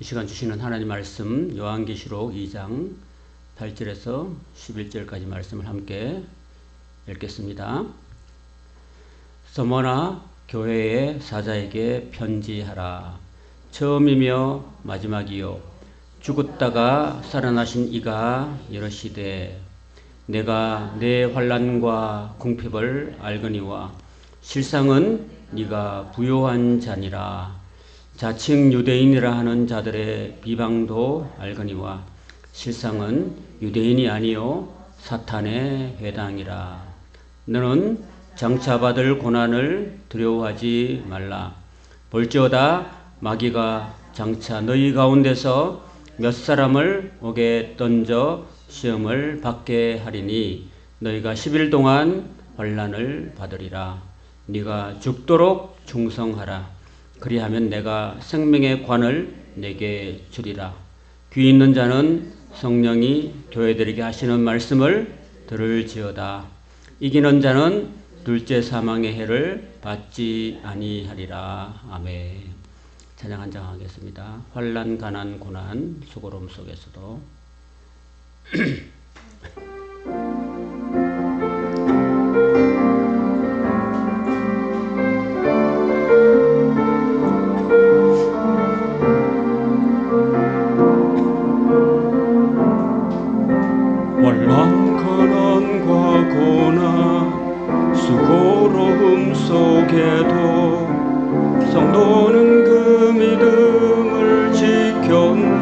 이 시간 주시는 하나님 말씀 요한계시록 2장 8절에서 11절까지 말씀을 함께 읽겠습니다. 서머나 교회의 사자에게 편지하라. 처음이며 마지막이요 죽었다가 살아나신 이가 이르시되 내가 내 환난과 궁핍을 알거니와 실상은 네가 부요한 자니라. 자칭 유대인이라 하는 자들의 비방도 알거니와 실상은 유대인이 아니요 사탄의 회당이라. 너는 장차 받을 고난을 두려워하지 말라. 볼지어다 마귀가 장차 너희 가운데서 몇 사람을 옥에 던져 시험을 받게 하리니 너희가 10일 동안 환난을 받으리라. 네가 죽도록 충성하라. 그리하면 내가 생명의 관을 내게 주리라. 귀 있는 자는 성령이 교회들에게 하시는 말씀을 들을지어다. 이기는 자는 둘째 사망의 해를 받지 아니하리라. 아멘. 찬양 한 장 하겠습니다. 환난, 가난, 고난, 수고로움 속에서도 환난, 가난과 고난, 수고로움 속에도 성도는 그 믿음을 지켰네.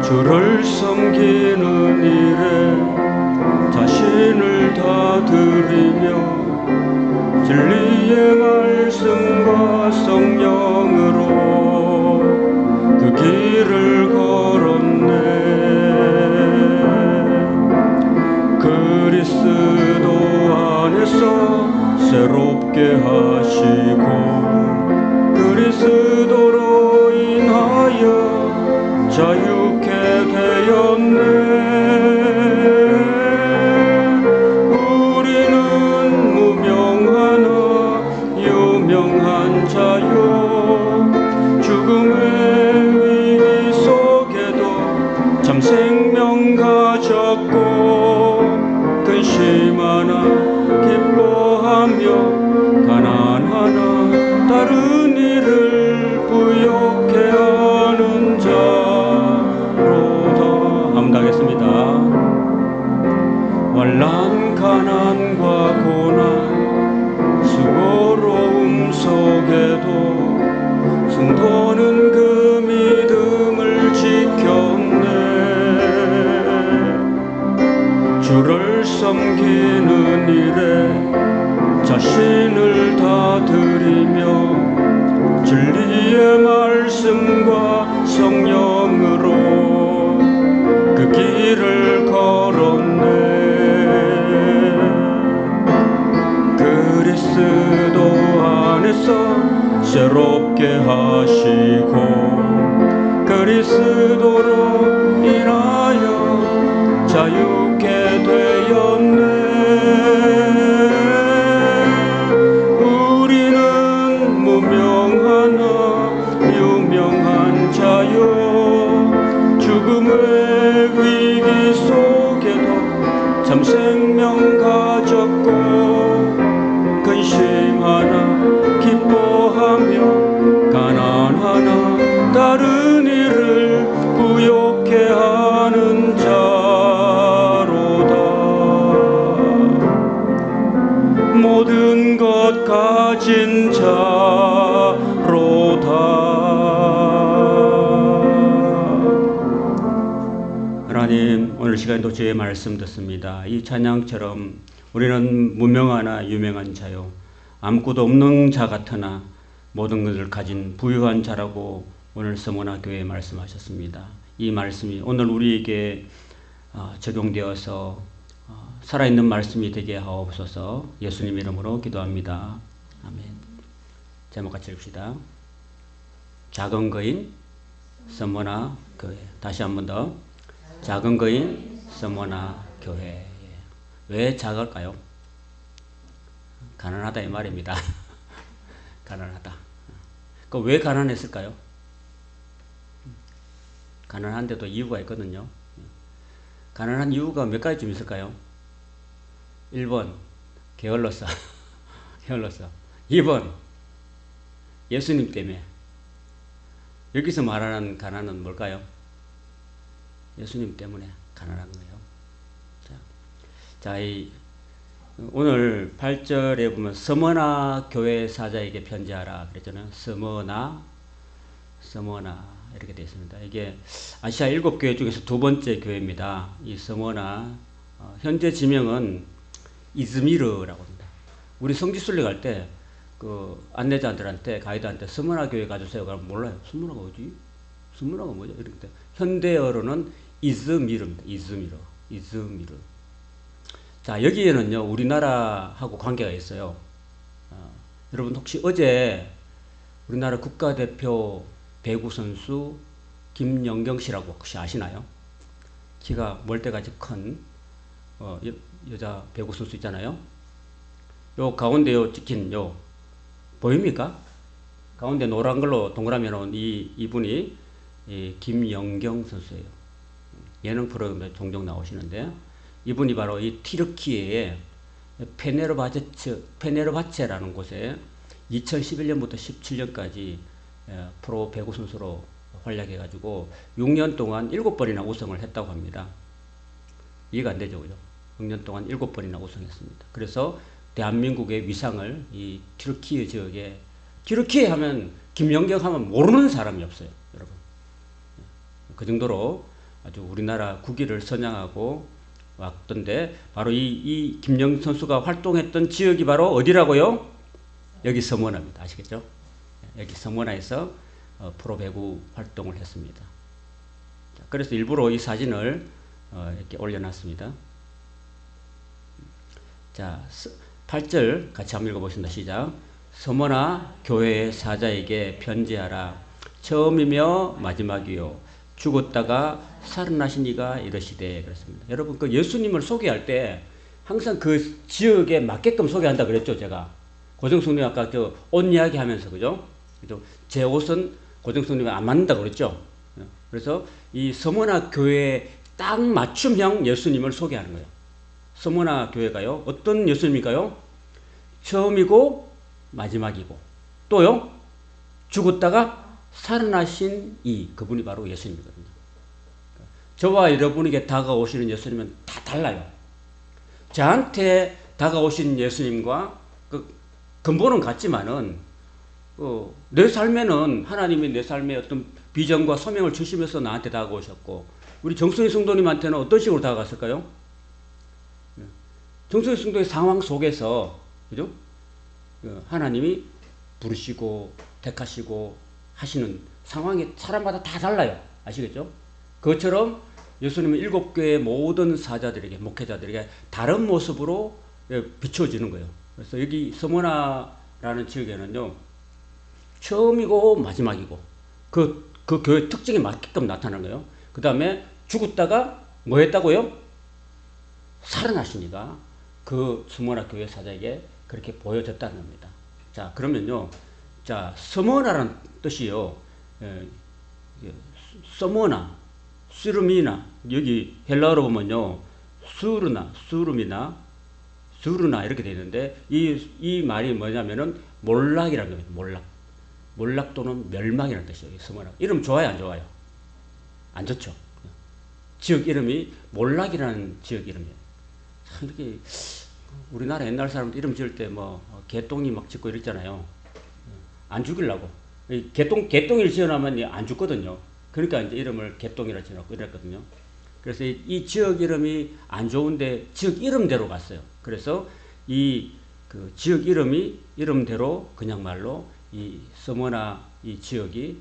주를 섬기는 일에 자신을 다 드리며 진리의 말씀과 성령으로 그 길을 걸었네. 그리스도 안에서 새롭게 하시고 그리스도로 인하여 자유케 되었네. 우리는 무명하나 유명한 자요 죽음의 위기 속에도 참 생명 가졌고 근심하나 기뻐하며 가난하나 다른 일을 부욕해 하는 자로다. 함당했습니다. 환난, 가난과 고난, 수고로움 속에도 성도는 그 믿음을 지켰네. 주를 섬기는 일에 자신을 다 드리며 진리의 말씀과 성령으로 그 길을 걸었네. 그리스도 안에서 새롭게 하시고 그리스도로 인하여 자유케 되었네. 우리는 무명하나 유명한 자요 죽음의 위기 속에도 참 생명 가졌고 근심하나 기뻐하며 가난하나 다른 일을 부욕해 하는 자로다. 모든 것 가진 자로다. 하나님, 오늘 시간에도 주의 말씀 듣습니다. 이 찬양처럼 우리는 무명하나 유명한 자요 아무것도 없는 자 같으나 모든 것을 가진 부유한 자라고 오늘 서머나 교회에 말씀하셨습니다. 이 말씀이 오늘 우리에게 적용되어서 살아있는 말씀이 되게 하옵소서. 예수님 이름으로 기도합니다. 아멘. 제목 같이 읽읍시다. 작은 거인 서머나 교회. 다시 한 번 더. 작은 거인 서머나 교회. 왜 작을까요? 가난하다 이 말입니다. 가난하다. 왜 가난했을까요? 가난한데도 이유가 있거든요. 가난한 이유가 몇 가지 좀 있을까요? 1번 게을렀어. 게을렀어. 2번 예수님 때문에. 여기서 말하는 가난은 뭘까요? 예수님 때문에 가난한 거예요. 자, 오늘 8절에 보면 서머나 교회 사자에게 편지하라 그랬잖아요. 서머나 이렇게 되어 있습니다. 이게 아시아 7교회 중에서 두 번째 교회입니다. 이 서머나 현재 지명은 이즈미르라고 합니다. 우리 성지순례 갈 때 그 안내자들한테 가이드한테 서머나 교회 가주세요. 그러면 몰라요. 서머나가 어디? 서머나가 뭐죠? 이렇게 때 현대어로는 이즈미르입니다. 이즈미르. 자, 여기에는요 우리나라하고 관계가 있어요. 여러분 혹시 어제 우리나라 국가대표 배구 선수 김연경 씨라고 혹시 아시나요? 키가 멀때까지 큰 여자 배구 선수 있잖아요. 요 가운데 찍힌 보입니까? 가운데 노란 걸로 동그라미 놓은 이분이 김연경 선수예요. 예능 프로그램에 종종 나오시는데 이분이 바로 이 튀르키예의 페네르바체라는 곳에 2011년부터 17년까지 프로 배구 선수로 활약해가지고 6년 동안 7번이나 우승을 했다고 합니다. 이해가 안 되죠, 그죠? 6년 동안 7번이나 우승했습니다. 그래서 대한민국의 위상을 이 튀르키예 지역에, 튀르키예 하면 김연경 하면 모르는 사람이 없어요, 여러분. 그 정도로 아주 우리나라 국위를 선양하고 왔던데, 바로 이 김연경 선수가 활동했던 지역이 바로 어디라고요? 여기 서머나입니다. 아시겠죠? 여기 서머나에서 프로 배구 활동을 했습니다. 그래서 일부러 이 사진을 이렇게 올려놨습니다. 자, 8절 같이 한번 읽어보겠습니다. 시작. 서머나 교회의 사자에게 편지하라. 처음이며 마지막이요 죽었다가 살아나신 이가 이러시되. 그렇습니다. 여러분 그 예수님을 소개할 때 항상 그 지역에 맞게끔 소개한다 그랬죠, 제가. 고정숙님 아까 옷 이야기 하면서, 그죠? 제 옷은 고정숙님이 안 맞는다 그랬죠? 그래서 이 서머나 교회에 딱 맞춤형 예수님을 소개하는 거예요. 서머나 교회가요, 어떤 예수님일까요? 처음이고 마지막이고 또요 죽었다가 살아나신 그분이 바로 예수님이거든요. 저와 여러분에게 다가오시는 예수님은 다 달라요. 저한테 다가오신 예수님과 그 근본은 같지만은 내 삶에는 하나님이 내 삶에 어떤 비전과 소명을 주시면서 나한테 다가오셨고, 우리 정순희 성도님한테는 어떤 식으로 다가갔을까요? 정순희 성도의 상황 속에서, 그죠? 하나님이 부르시고 택하시고 하시는 상황이 사람마다 다 달라요. 아시겠죠? 그것처럼 예수님은 7교회의 모든 사자들에게, 목회자들에게 다른 모습으로 비춰지는 거예요. 그래서 여기 서머나라는 지역에는요, 처음이고 마지막이고 그 교회 특징에 맞게끔 나타나는 거예요. 그 다음에 죽었다가 뭐 했다고요? 살아나시니까 그 서머나 교회 사자에게 그렇게 보여졌다는 겁니다. 자, 그러면요, 자, 서머나라는 뜻이요, 서머나, 수르미나, 여기 헬라어로 보면요, 수르나 이렇게 되어 있는데, 이 말이 뭐냐면은 몰락이라는 겁니다. 몰락 또는 멸망이라는 뜻이에요. 서머나. 이름 좋아요, 안 좋아요? 안 좋죠. 지역 이름이 몰락이라는 지역 이름이에요. 참 이렇게 우리나라 옛날 사람들 이름 지을 때 개똥이 막 짓고 이랬잖아요. 안 죽이려고. 개똥이를 지어놓으면 안 죽거든요. 그러니까 이제 이름을 개똥이라 지어놓고 이랬거든요. 그래서 이 지역 이름이 안 좋은데 지역 이름대로 갔어요. 그래서 그 지역 이름대로 그냥 말로 이 서머나 이 지역이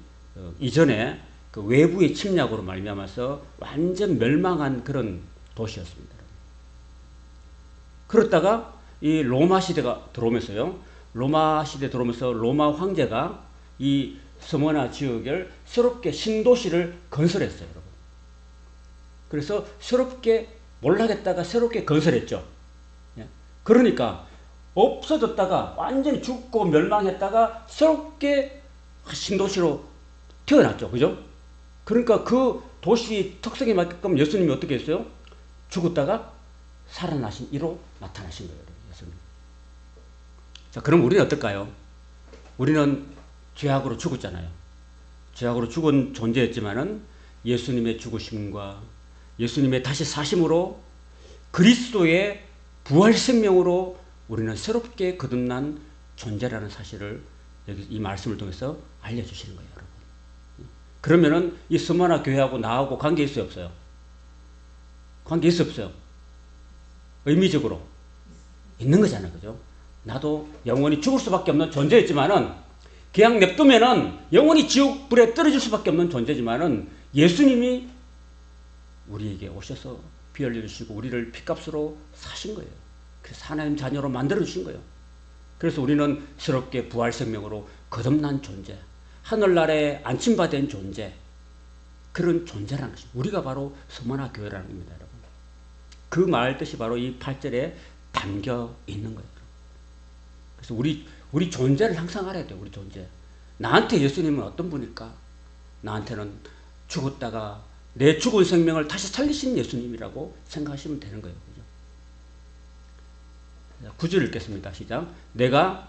이전에 그 외부의 침략으로 말미암아서 완전 멸망한 그런 도시였습니다. 그렇다가 이 로마 시대가 들어오면서요, 로마 시대 들어오면서 로마 황제가 이 서머나 지역을 새롭게 신도시를 건설했어요, 여러분. 그래서 새롭게 몰락했다가 새롭게 건설했죠. 그러니까 없어졌다가 완전히 죽고 멸망했다가 새롭게 신도시로 태어났죠. 그죠? 그러니까 그 도시 특성에 맞게끔 예수님이 어떻게 했어요? 죽었다가 살아나신 이로 나타나신 거예요. 예수님. 자, 그럼 우리는 어떨까요? 우리는 죄악으로 죽었잖아요. 죄악으로 죽은 존재였지만은 예수님의 죽으심과 예수님의 다시 사심으로 그리스도의 부활 생명으로 우리는 새롭게 거듭난 존재라는 사실을 여기 이 말씀을 통해서 알려주시는 거예요, 여러분. 그러면은 이 스마나 교회하고 나하고 관계 있어요, 없어요? 관계 있어요, 없어요? 의미적으로 있는 거잖아요, 그죠? 나도 영원히 죽을 수밖에 없는 존재였지만은 그냥 냅두면은 영원히 지옥 불에 떨어질 수밖에 없는 존재지만은 예수님이 우리에게 오셔서 피 흘려주시고 우리를 피값으로 사신 거예요. 그래서 하나님 자녀로 만들어주신 거예요. 그래서 우리는 새롭게 부활 생명으로 거듭난 존재, 하늘나라에 안침받은 존재, 그런 존재라는 것입니다. 우리가 바로 서머나 교회라는 겁니다, 여러분. 그 말 뜻이 바로 이 8절에 담겨 있는 거예요. 그래서 우리 존재를 항상 알아야 돼요. 우리 존재. 나한테 예수님은 어떤 분일까? 나한테는 죽었다가 내 죽은 생명을 다시 살리신 예수님이라고 생각하시면 되는 거예요. 그죠? 9절 읽겠습니다. 시작. 내가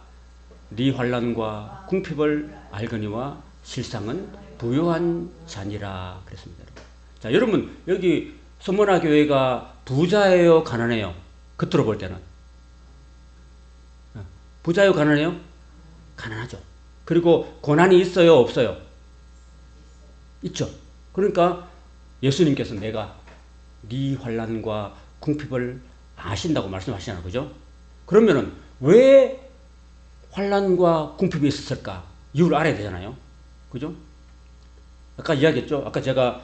네 환난과 궁핍을 알거니와 실상은 부요한 자니라 그랬습니다. 자, 여러분 여기 서머나 교회가 부자예요, 가난해요? 겉으로 볼 때는 부자예요, 가난해요? 가난하죠. 그리고 고난이 있어요, 없어요? 있죠. 그러니까 예수님께서 내가 네 환난과 궁핍을 아신다고 말씀하시잖아요, 그죠? 그러면은 왜 환난과 궁핍이 있었을까? 이유를 알아야 되잖아요, 그죠? 아까 이야기했죠. 아까 제가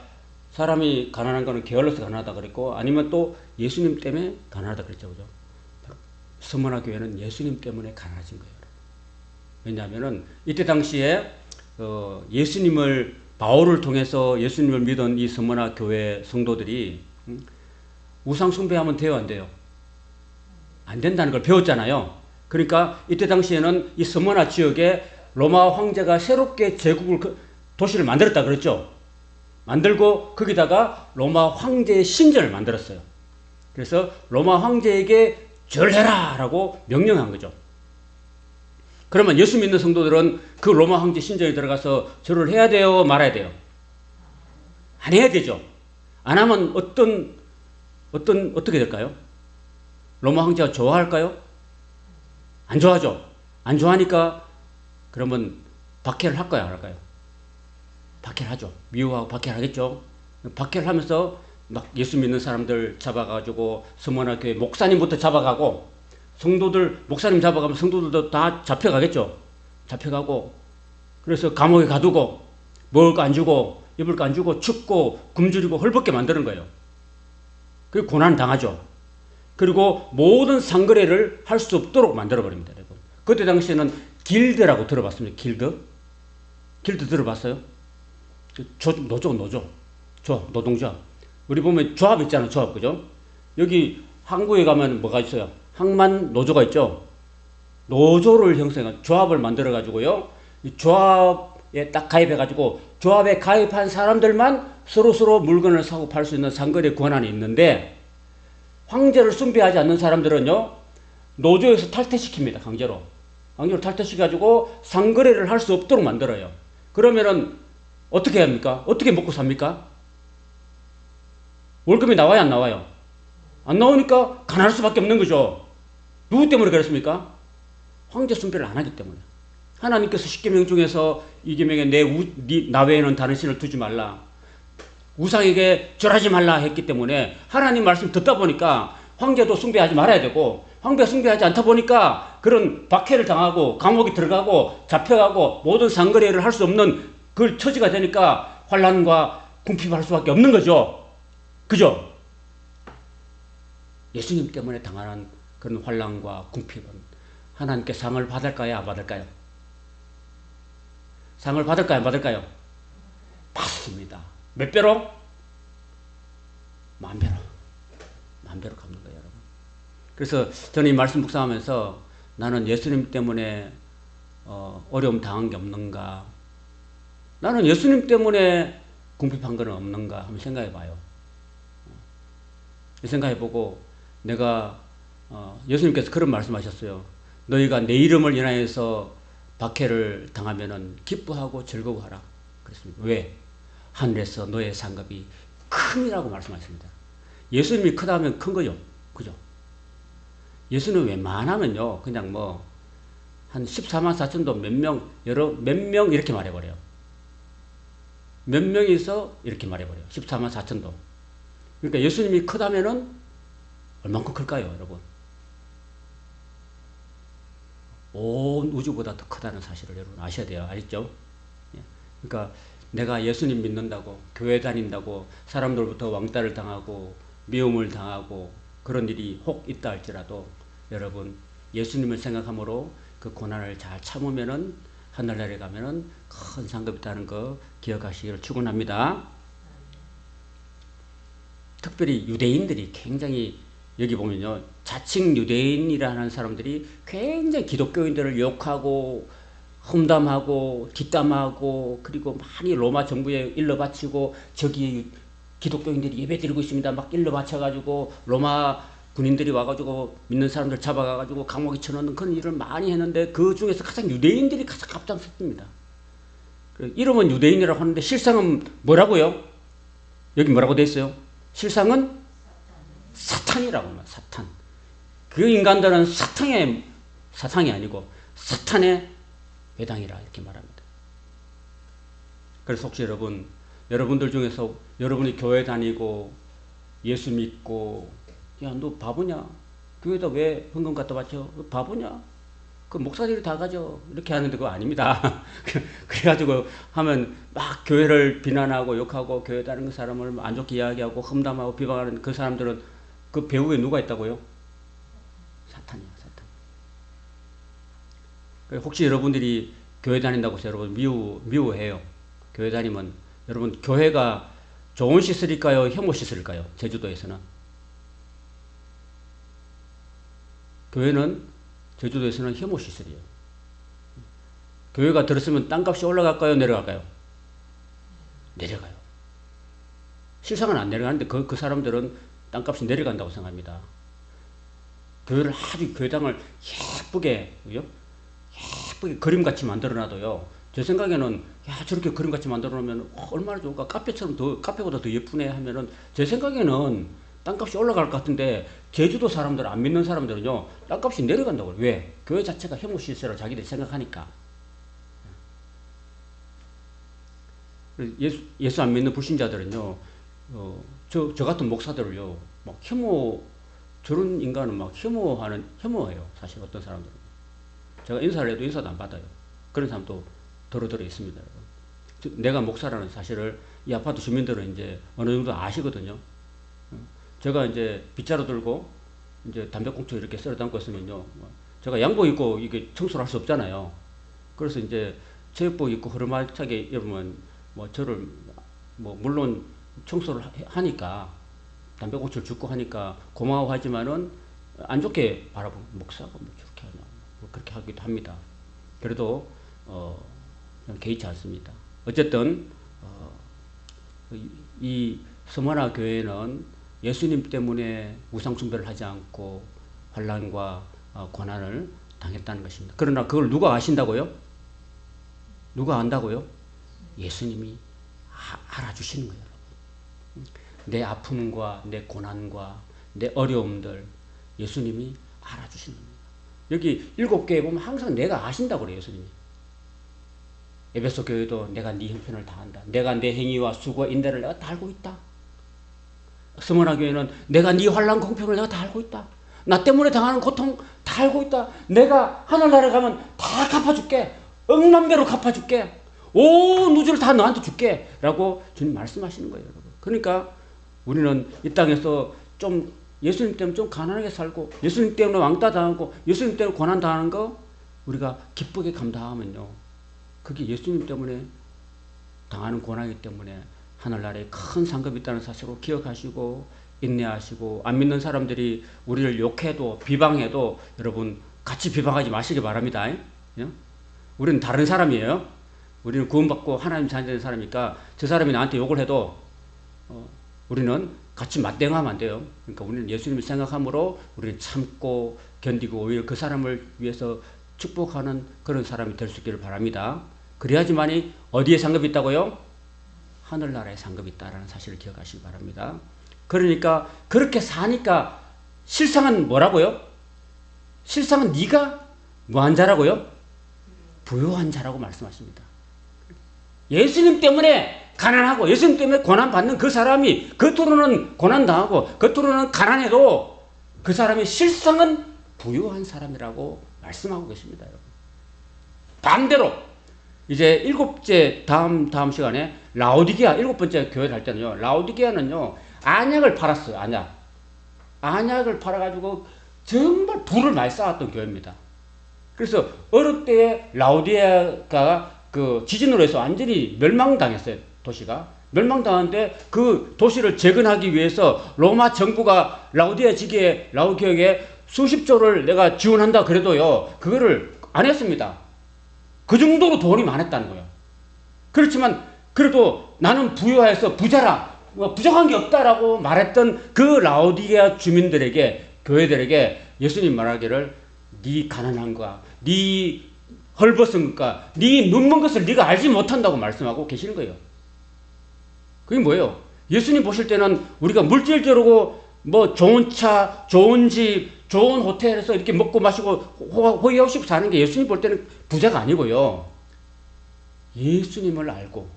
사람이 가난한 거는 게을러서 가난하다 그랬고, 아니면 또 예수님 때문에 가난하다 그랬죠, 그죠? 서머나 교회는 예수님 때문에 가난해진 거예요. 왜냐하면은 이때 당시에 예수님을 바울을 통해서 예수님을 믿은 이 서머나 교회 성도들이 우상 숭배하면 돼요, 안 돼요? 안 된다는 걸 배웠잖아요. 그러니까 이때 당시에는 이 서머나 지역에 로마 황제가 새롭게 제국을 도시를 만들었다 그랬죠. 만들고 거기다가 로마 황제의 신전을 만들었어요. 그래서 로마 황제에게 절해라 라고 명령한 거죠. 그러면 예수 믿는 성도들은 그 로마 황제 신전에 들어가서 절을 해야 돼요, 말아야 돼요? 안 해야 되죠. 안 하면 어떻게 될까요? 로마 황제가 좋아할까요? 안 좋아하죠. 안 좋아하니까 그러면 박해를 할까요, 안 할까요? 박해를 하죠. 미워하고 박해를 하겠죠. 박해를 하면서 막 예수 믿는 사람들 잡아가지고 서머나 교회 목사님부터 잡아가고 성도들 목사님 잡아가면 성도들도 다 잡혀가겠죠. 잡혀가고 그래서 감옥에 가두고 먹을 거 안 주고 입을 거 안 주고 춥고 굶주리고 헐벗게 만드는 거예요. 그리고 고난 당하죠. 그리고 모든 상거래를 할 수 없도록 만들어버립니다, 여러분. 그때 당시에는 길드라고 들어봤습니다. 길드 들어봤어요? 노동조합. 우리 보면 조합 있잖아요, 조합, 그죠? 여기 항구에 가면 뭐가 있어요? 항만 노조가 있죠? 노조를 형성한, 조합을 만들어가지고요, 이 조합에 딱 가입해가지고, 조합에 가입한 사람들만 서로 물건을 사고 팔 수 있는 상거래 권한이 있는데, 황제를 숭배하지 않는 사람들은요, 노조에서 탈퇴시킵니다, 강제로 탈퇴시켜가지고 상거래를 할 수 없도록 만들어요. 그러면은 어떻게 합니까? 어떻게 먹고 삽니까? 월급이 나와요, 안 나와요? 안 나오니까 가난할 수밖에 없는 거죠. 누구 때문에 그랬습니까? 황제 숭배를 안 하기 때문에. 하나님께서 십계명 중에서 이 계명에 나 외에는 다른 신을 두지 말라, 우상에게 절하지 말라 했기 때문에 하나님 말씀 듣다 보니까 황제도 숭배하지 말아야 되고, 황제 숭배하지 않다 보니까 그런 박해를 당하고 감옥에 들어가고 잡혀가고 모든 상거래를 할 수 없는 그 처지가 되니까 환난과 궁핍을 할 수밖에 없는 거죠. 그죠? 예수님 때문에 당하는 그런 환난과 궁핍은 하나님께 상을 받을까요, 안 받을까요? 상을 받을까요, 안 받을까요? 받습니다. 몇 배로? 만 배로 갚는 거예요, 여러분. 그래서 저는 이 말씀 묵상하면서 나는 예수님 때문에 어려움 당한 게 없는가, 나는 예수님 때문에 궁핍한 건 없는가 한번 생각해 봐요. 생각해 보고 내가 예수님께서 그런 말씀하셨어요. 너희가 내 이름을 인하여서 박해를 당하면은 기뻐하고 즐거워하라 그랬습니다. 왜? 하늘에서 너의 상급이 큼이라고 말씀하십니다. 예수님이 크다면 큰 거요. 그죠? 예수는 웬만하면요 그냥 뭐 한 14만 4천도 몇 명 이렇게 말해버려요. 몇 명이서 이렇게 말해버려요. 14만 4천도. 그러니까 예수님이 크다면은 얼만큼 클까요, 여러분? 온 우주보다 더 크다는 사실을 여러분 아셔야 돼요. 알겠죠? 그러니까 내가 예수님 믿는다고, 교회 다닌다고, 사람들부터 왕따를 당하고, 미움을 당하고, 그런 일이 혹 있다 할지라도, 여러분, 예수님을 생각함으로 그 고난을 잘 참으면은, 하늘나라에 가면은 큰 상급이 있다는 거 기억하시기를 축원합니다. 특별히 유대인들이 굉장히 여기 보면요 자칭 유대인이라는 사람들이 굉장히 기독교인들을 욕하고 험담하고 뒷담하고 그리고 많이 로마 정부에 일러 바치고 저기 기독교인들이 예배 드리고 있습니다 막 일러 바쳐가지고 로마 군인들이 와가지고 믿는 사람들 잡아가가지고 감옥에 쳐넣는 그런 일을 많이 했는데 그 중에서 가장 유대인들이 가장 앞장섰습니다. 이름은 유대인이라고 하는데 실상은 뭐라고요? 여기 뭐라고 돼 있어요? 실상은 사탄이라고 합니다. 사탄. 그 인간들은 사상이 아니고 사탄의 배당이라 이렇게 말합니다. 그래서 혹시 여러분들 중에서 여러분이 교회 다니고 예수 믿고 야, 너 바보냐? 교회에다 왜 헌금 갖다 바쳐? 너 바보냐? 그 목사들이 다 가져. 이렇게 하는데 그거 아닙니다. 그래가지고 하면 막 교회를 비난하고 욕하고 교회 다른 사람을 안 좋게 이야기하고 험담하고 비방하는 그 사람들은 그 배후에 누가 있다고요? 사탄이야, 사탄. 혹시 여러분들이 교회 다닌다고 해서 여러분 미워해요. 교회 다니면 여러분 교회가 좋은 시설일까요? 혐오 시설일까요? 제주도에서는. 교회는 제주도에서는 혐오 시설이에요. 교회가 들었으면 땅값이 올라갈까요? 내려갈까요? 내려가요. 실상은 안 내려가는데 그 사람들은 땅값이 내려간다고 생각합니다. 교회를 아주 교회당을 예쁘게 그림같이 만들어놔도요. 제 생각에는 야 저렇게 그림같이 만들어놓으면 얼마나 좋을까? 카페보다 더 예쁘네 하면은 제 생각에는 땅값이 올라갈 것 같은데 제주도 사람들 안 믿는 사람들은요 땅값이 내려간다고요. 왜? 교회 자체가 혐오 시설을 자기들이 생각하니까. 예수 안 믿는 불신자들은요 저 같은 목사들을요 막 저런 인간은 막 혐오해요. 사실 어떤 사람들은 제가 인사를 해도 인사도 안 받아요. 그런 사람도 더러 있습니다. 내가 목사라는 사실을 이 아파트 주민들은 이제 어느 정도 아시거든요. 제가 이제 빗자루 들고 이제 담배꽁초 이렇게 썰어 담고 있으면요. 제가 양복 입고 이게 청소를 할 수 없잖아요. 그래서 이제 체육복 입고 흐르마차게 입으면 저를 물론 청소를 하니까 담배꽁초를 줍고 하니까 고마워하지만은 안 좋게 바라보고 목사가 저렇게 하냐 그렇게 하기도 합니다. 그래도 개의치 않습니다. 어쨌든 이 서머나 교회는 예수님 때문에 우상숭배를 하지 않고 환난과 고난을 당했다는 것입니다. 그러나 그걸 누가 아신다고요? 누가 안다고요? 예수님이 알아주시는 거예요. 내 아픔과 내 고난과 내 어려움들 예수님이 알아주시는 겁니다. 여기 7개에 보면 항상 내가 아신다고 그래요. 예수님이. 에베소 교회도 내가 네 형편을 다 안다. 내가 내 행위와 수고 인내를 내가 다 알고 있다. 스모나 교회는 내가 네 환난 공평을 내가 다 알고 있다. 나 때문에 당하는 고통 다 알고 있다. 내가 하늘나라에 가면 다 갚아줄게. 억만 배로 갚아줄게. 온 우주를 다 너한테 줄게. 라고 주님 말씀하시는 거예요. 여러분. 그러니까 우리는 이 땅에서 좀 예수님 때문에 좀 가난하게 살고 예수님 때문에 왕따 당하고 예수님 때문에 고난 당하는 거 우리가 기쁘게 감당하면요. 그게 예수님 때문에 당하는 고난이기 때문에 하늘나라에 큰 상급이 있다는 사실을 기억하시고 인내하시고 안 믿는 사람들이 우리를 욕해도 비방해도 여러분 같이 비방하지 마시기 바랍니다. 우리는 다른 사람이에요. 우리는 구원받고 하나님 자녀된 사람이니까 저 사람이 나한테 욕을 해도 우리는 같이 맞대응하면 안 돼요. 그러니까 우리는 예수님을 생각함으로 우리는 참고 견디고 오히려 그 사람을 위해서 축복하는 그런 사람이 될 수 있기를 바랍니다. 그래야지만이 어디에 상급이 있다고요? 하늘나라에 상급이 있다라는 사실을 기억하시기 바랍니다. 그러니까 그렇게 사니까 실상은 뭐라고요? 실상은 네가 뭐한 자라고요? 부유한 자라고 말씀하십니다. 예수님 때문에 가난하고 예수님 때문에 고난받는 그 사람이 겉으로는 고난당하고 겉으로는 가난해도 그 사람이 실상은 부유한 사람이라고 말씀하고 계십니다. 여러분. 반대로 이제 일곱째 다음 시간에 라오디게아 일곱 번째 교회를 할 때는요. 라오디게아는요. 안약을 팔았어요. 안약을 팔아가지고 정말 부를 많이 쌓았던 교회입니다. 그래서 어느 때에 라오디게아가 그 지진으로 해서 완전히 멸망당했어요. 도시가 멸망당하는데 그 도시를 재건하기 위해서 로마 정부가 라오디게아에 수십조를 내가 지원한다 그래도요. 그거를 안 했습니다. 그 정도로 돈이 많았다는 거예요. 그렇지만 그래도 나는 부유해서 부자라 부족한 게 없다라고 말했던 그 라오디게아 주민들에게 교회들에게 예수님 말하기를 네 가난한 거야, 네 헐벗은 것과 네 눈먼 것을 네가 알지 못한다고 말씀하고 계시는 거예요. 그게 뭐예요? 예수님 보실 때는 우리가 물질적으로 뭐 좋은 차, 좋은 집, 좋은 호텔에서 이렇게 먹고 마시고 호의호식 사는 게 예수님 볼 때는 부자가 아니고요. 예수님을 알고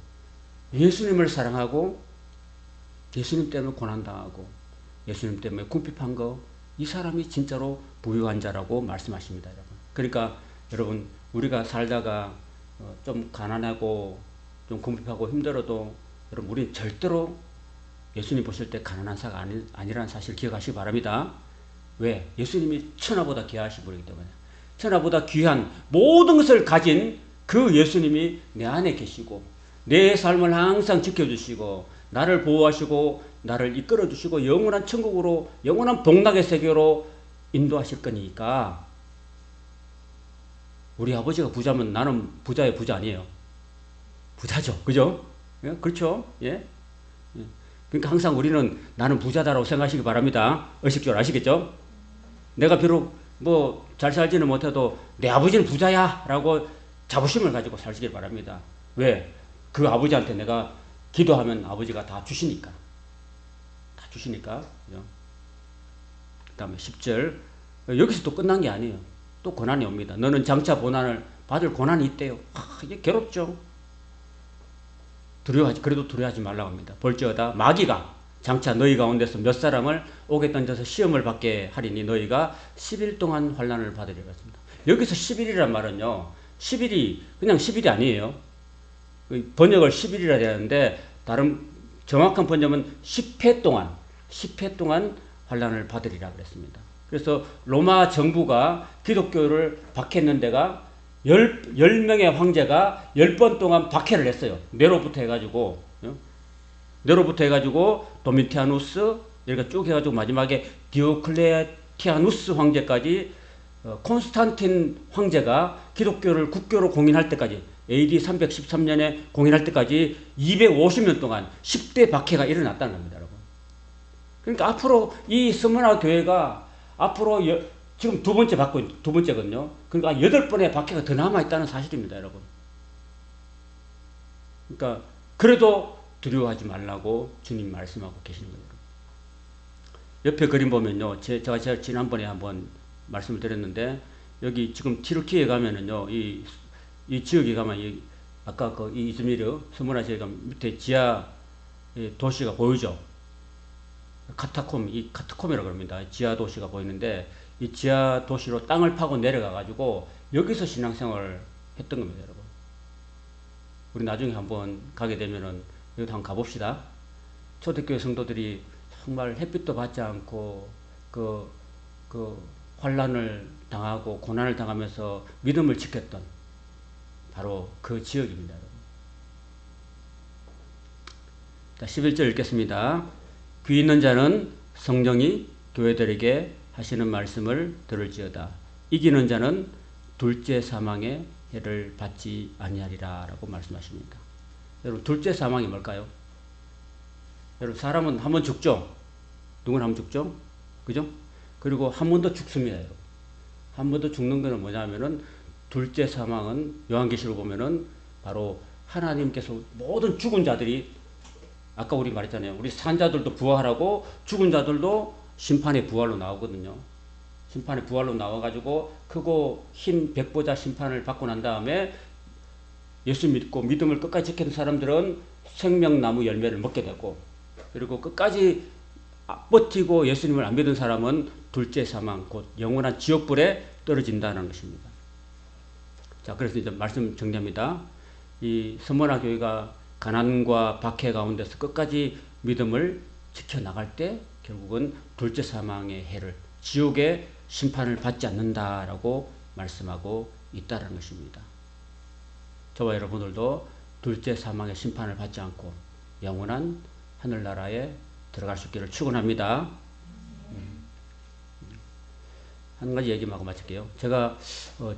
예수님을 사랑하고 예수님 때문에 고난당하고 예수님 때문에 궁핍한 거, 이 사람이 진짜로 부유한 자라고 말씀하십니다. 여러분. 그러니까 여러분 우리가 살다가 좀 가난하고 좀 궁핍하고 힘들어도 여러분 우리는 절대로 예수님 보실 때 가난한 자가 아니라는 사실을 기억하시기 바랍니다. 왜? 예수님이 천하보다 귀하신 분이기 때문에. 천하보다 귀한 모든 것을 가진 그 예수님이 내 안에 계시고 내 삶을 항상 지켜주시고 나를 보호하시고 나를 이끌어주시고 영원한 천국으로 영원한 복락의 세계로 인도하실 거니까 우리 아버지가 부자면 나는 부자의 부자 아니에요. 부자죠. 그죠? 예? 그렇죠? 예? 그러니까 항상 우리는 나는 부자다라고 생각하시기 바랍니다. 의식적으로 아시겠죠? 내가 비록 뭐 잘 살지는 못해도 내 아버지는 부자야 라고 자부심을 가지고 살시길 바랍니다. 왜? 그 아버지한테 내가 기도하면 아버지가 다 주시니까. 다 주시니까. 그죠? 그 다음에 10절. 여기서 또 끝난 게 아니에요. 또 고난이 옵니다. 너는 장차 고난을 받을 고난이 있대요. 이게 괴롭죠. 그래도 두려워하지 말라고 합니다. 볼지어다 마귀가 장차 너희 가운데서 몇 사람을 옥에 던져서 시험을 받게 하리니 너희가 10일 동안 환난을 받으리라 했습니다. 여기서 10일이란 말은요. 10일이 그냥 10일이 아니에요. 번역을 10일이라 되는데 다른 정확한 번역은 10회 동안 환난을 받으리라 그랬습니다. 그래서 로마 정부가 기독교를 박해했는 데가 10명의 황제가 10번 동안 박해를 했어요. 네로부터 해가지고 도미티아누스 이렇게 쭉 해가지고 마지막에 디오클레티아누스 황제까지 콘스탄틴 황제가 기독교를 국교로 공인할 때까지 AD 313년에 공인할 때까지 250년 동안 10대 박해가 일어났다는 겁니다. 여러분. 그러니까 앞으로 이 스무나 교회가 앞으로 지금 두 번째거든요. 그러니까 8번의 박해가 더 남아있다는 사실입니다, 여러분. 그러니까, 그래도 두려워하지 말라고 주님 말씀하고 계시는 거예요. 옆에 그림 보면요. 제가 지난번에 한번 말씀을 드렸는데, 여기 지금 티르키에 가면은요, 이 지역에 가면, 아까 이 이즈미르, 스무나 지역에 가면 밑에 지하 도시가 보이죠? 카타콤이라고 합니다. 지하 도시가 보이는데, 이 지하 도시로 땅을 파고 내려가가지고 여기서 신앙생활을 했던 겁니다, 여러분. 우리 나중에 한번 가게 되면은 여기 한번 가봅시다. 초대교회 성도들이 정말 햇빛도 받지 않고 그 환란을 당하고 고난을 당하면서 믿음을 지켰던 바로 그 지역입니다, 여러분. 자, 11절 읽겠습니다. 귀 있는 자는 성령이 교회들에게 하시는 말씀을 들을지어다. 이기는 자는 둘째 사망에 해를 받지 아니하리라라고 말씀하십니다. 여러분 둘째 사망이 뭘까요? 여러분 사람은 한 번 죽죠. 누군 한 번 죽죠. 그죠? 그리고 한 번 더 죽습니다. 여러분. 한 번 더 죽는 것은 뭐냐면은 둘째 사망은 요한계시록 보면은 바로 하나님께서 모든 죽은 자들이 아까 우리 말했잖아요. 우리 산자들도 부활하고 죽은 자들도 심판의 부활로 나오거든요. 심판의 부활로 나와가지고 크고 흰 백보자 심판을 받고 난 다음에 예수 믿고 믿음을 끝까지 지키는 사람들은 생명나무 열매를 먹게 되고 그리고 끝까지 버티고 예수님을 안 믿은 사람은 둘째 사망 곧 영원한 지옥불에 떨어진다는 것입니다. 자, 그래서 이제 말씀 정리합니다. 이 서머나 교회가 가난과 박해 가운데서 끝까지 믿음을 지켜나갈 때 결국은 둘째 사망의 해를 지옥의 심판을 받지 않는다라고 말씀하고 있다는 것입니다. 저와 여러분들도 둘째 사망의 심판을 받지 않고 영원한 하늘나라에 들어갈 수 있기를 축원합니다. 한 가지 얘기만 하고 마칠게요. 제가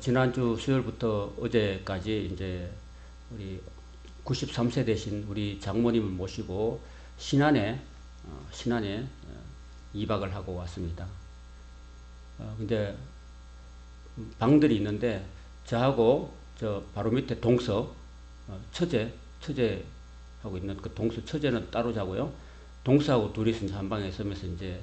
지난주 수요일부터 어제까지 이제 우리 93세 되신 우리 장모님을 모시고 신안에 2박을 하고 왔습니다. 근데 방들이 있는데 저하고 저 바로 밑에 동서 처제하고 있는 그 동서 처제는 따로 자고요. 동서하고 둘이서 이제 한 방에 있으면서 이제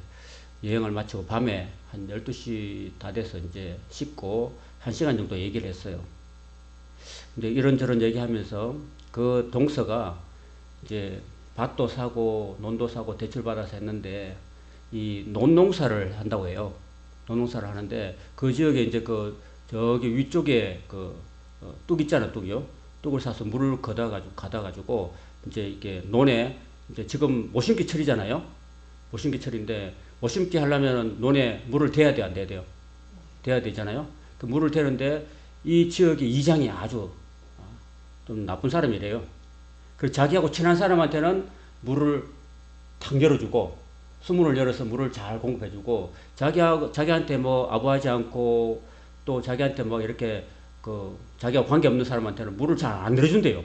여행을 마치고 밤에 한 12시 다 돼서 이제 씻고 1시간 정도 얘기를 했어요. 근데 이런저런 얘기하면서 그 동서가 이제 밭도 사고 논도 사고 대출받아서 했는데 이 논농사를 한다고 해요. 논농사를 하는데 그 지역에 이제 그 저기 위쪽에 그 뚝 있잖아, 뚝이요. 뚝을 사서 물을 가다가지고 이제 이게 논에 이제 지금 모심기 철이잖아요. 모심기 철인데 모심기 하려면 논에 물을 대야 돼, 안 대야 돼요? 대야 되잖아요. 그 물을 대는데 이 지역의 이장이 아주 좀 나쁜 사람이래요. 그래서 자기하고 친한 사람한테는 물을 탁 열어주고 수문을 열어서 물을 잘 공급해주고 자기한테 뭐 아부하지 않고 또 자기한테 뭐 이렇게 그 자기하고 관계없는 사람한테는 물을 잘 안 내려준대요.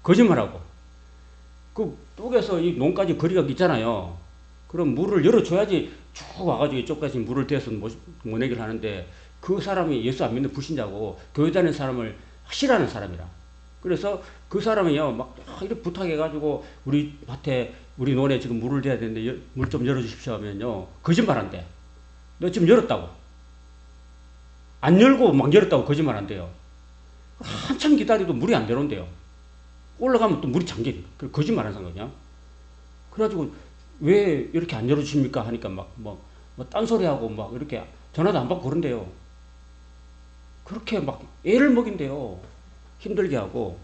거짓말하고. 그 뚝에서 이 논까지 거리가 있잖아요. 그럼 물을 열어줘야지 쭉 와가지고 이쪽까지 물을 대서 모내기를 하는데 그 사람이 예수 안 믿는 불신자고 교회 다니는 사람을 싫어하는 사람이라. 그래서 그 사람이요 막 이렇게 부탁해가지고 우리 밭에 우리 논에 지금 물을 대야 되는데 물 좀 열어주십시오 하면요 거짓말한대. 너 지금 열었다고. 안 열고 막 열었다고 거짓말한대요. 한참 기다려도 물이 안 내려온대요. 올라가면 또 물이 잠긴. 거짓말하는 거냐? 그래가지고 왜 이렇게 안 열어주십니까 하니까 막 딴소리하고 막 이렇게 전화도 안 받고 그런대요. 그렇게 막 애를 먹인대요. 힘들게 하고.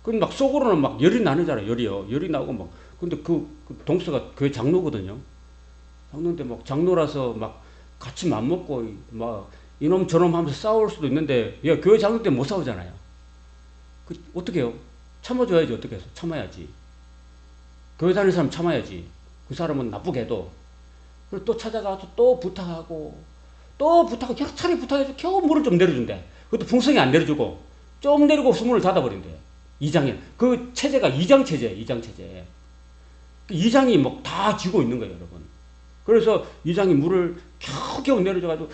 그럼 막 속으로는 막 열이 나잖아요. 열이 나고 막. 근데 그 동서가 교회 장로거든요. 장로인데 막 장로라서 막 같이 맘먹고 막 이놈 저놈 하면서 싸울 수도 있는데 야, 교회 장로 때 못 싸우잖아요. 어떻게 해요? 참아줘야지. 어떻게 해서 참아야지. 교회 다니는 사람 참아야지. 그 사람은 나쁘게 해도. 그리고 또 찾아가서 또 부탁하고 여러 차례 부탁해서 겨우 물을 좀 내려준대. 그것도 풍성히 안 내려주고 좀 내리고 수문을 닫아버린대. 이장이. 그 체제가 이장 체제예요. 이장 체제. 이장이 막 다 쥐고 있는 거예요, 여러분. 그래서 이장이 물을 겨우 내려줘가지고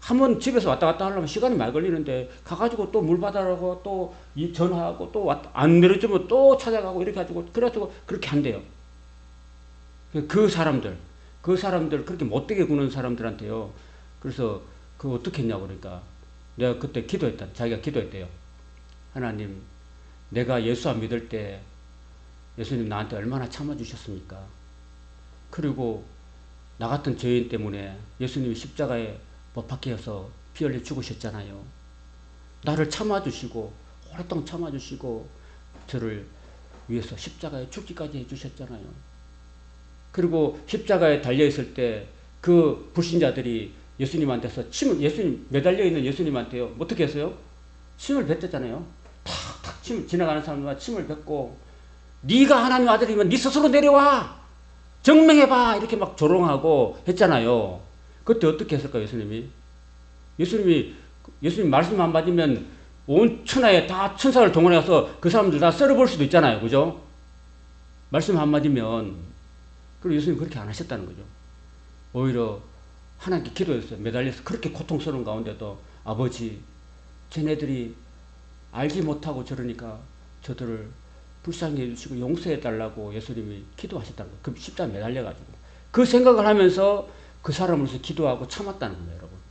한번 집에서 왔다 갔다 하려면 시간이 많이 걸리는데 가가지고 또 물 받아라고 또 전화하고 또 안 내려주면 또 찾아가고 이렇게 해가지고 그래가지고 그렇게 한대요. 그 사람들 그렇게 못되게 구는 사람들한테요. 그래서 그거 어떻게 했냐고 그러니까 내가 그때 자기가 기도했대요. 하나님, 내가 예수 안 믿을 때 예수님 나한테 얼마나 참아주셨습니까? 그리고 나 같은 죄인 때문에 예수님이 십자가에 못 박혀서 피 흘려 죽으셨잖아요. 나를 참아주시고 오랫동안 참아주시고 저를 위해서 십자가에 죽기까지 해주셨잖아요. 그리고 십자가에 달려있을 때 그 불신자들이 예수님한테서 예수님 매달려 있는 예수님한테요 어떻게 했어요? 침을 뱉었잖아요. 탁탁 지나가는 사람마다 침을 뱉고 네가 하나님 아들이면 네 스스로 내려와 증명해봐 이렇게 막 조롱하고 했잖아요. 그때 어떻게 했을까요? 예수님이 예수님 말씀 안 받으면 온 천하에 다 천사를 동원해서 그 사람들 다 썰어볼 수도 있잖아요. 그죠? 말씀 안 받으면. 그리고 예수님 그렇게 안 하셨다는 거죠. 오히려 하나님께 기도했어요. 매달려서 그렇게 고통스러운 가운데도 아버지, 쟤네들이 알지 못하고 저러니까 저들을 불쌍히 해주시고 용서해 달라고 예수님이 기도하셨다는 거예요. 그 십자가에 매달려가지고. 그 생각을 하면서 그 사람으로서 기도하고 참았다는 거예요, 여러분.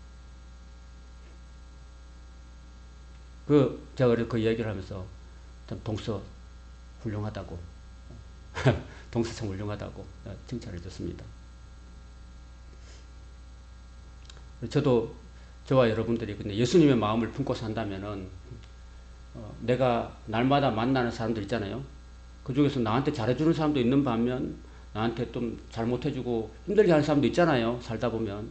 제가 그 얘기를 하면서 참 동서 훌륭하다고, 동서 참 훌륭하다고 칭찬을 줬습니다. 저와 여러분들이 근데 예수님의 마음을 품고 산다면은, 내가 날마다 만나는 사람들 있잖아요. 그 중에서 나한테 잘해주는 사람도 있는 반면, 나한테 좀 잘못해주고 힘들게 하는 사람도 있잖아요. 살다 보면.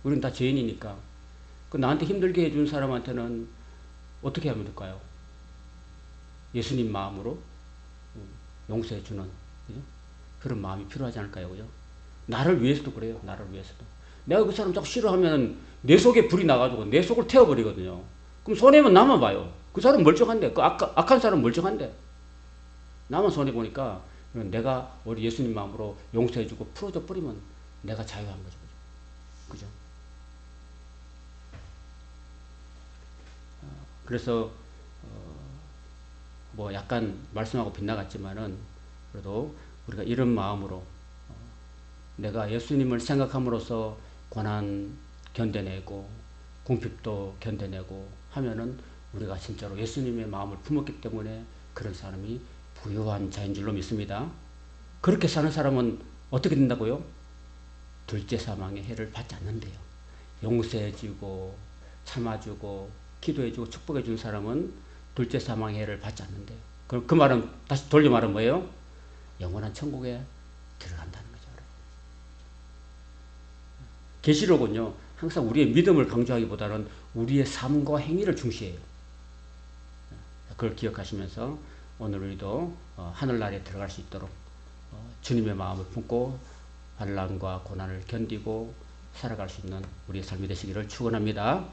우린 다 죄인이니까. 그 나한테 힘들게 해준 사람한테는 어떻게 하면 될까요? 예수님 마음으로 용서해주는, 그죠? 그런 마음이 필요하지 않을까요? 그죠? 나를 위해서도 그래요. 나를 위해서도. 내가 그 사람 자꾸 싫어하면 내 속에 불이 나가지고 내 속을 태워버리거든요. 그럼 손해면 나만 봐요. 그 사람 멀쩡한데, 그 악한 사람 멀쩡한데. 나만 손해보니까 내가 우리 예수님 마음으로 용서해주고 풀어줘 버리면 내가 자유한 거죠. 그죠? 그래서, 뭐 약간 말씀하고 빗나갔지만은 그래도 우리가 이런 마음으로 내가 예수님을 생각함으로써 고난 견뎌내고 궁핍도 견뎌내고 하면은 우리가 진짜로 예수님의 마음을 품었기 때문에 그런 사람이 부유한 자인 줄로 믿습니다. 그렇게 사는 사람은 어떻게 된다고요? 둘째 사망의 해를 받지 않는데요. 용서해주고 참아주고 기도해주고 축복해주는 사람은 둘째 사망의 해를 받지 않는데요. 그 말은 다시 돌려 말은 뭐예요? 영원한 천국에 들어간다는 거죠. 계시록은요, 항상 우리의 믿음을 강조하기보다는 우리의 삶과 행위를 중시해요. 그걸 기억하시면서 오늘 우리도 하늘나라에 들어갈 수 있도록 주님의 마음을 품고 환난과 고난을 견디고 살아갈 수 있는 우리의 삶이 되시기를 축원합니다.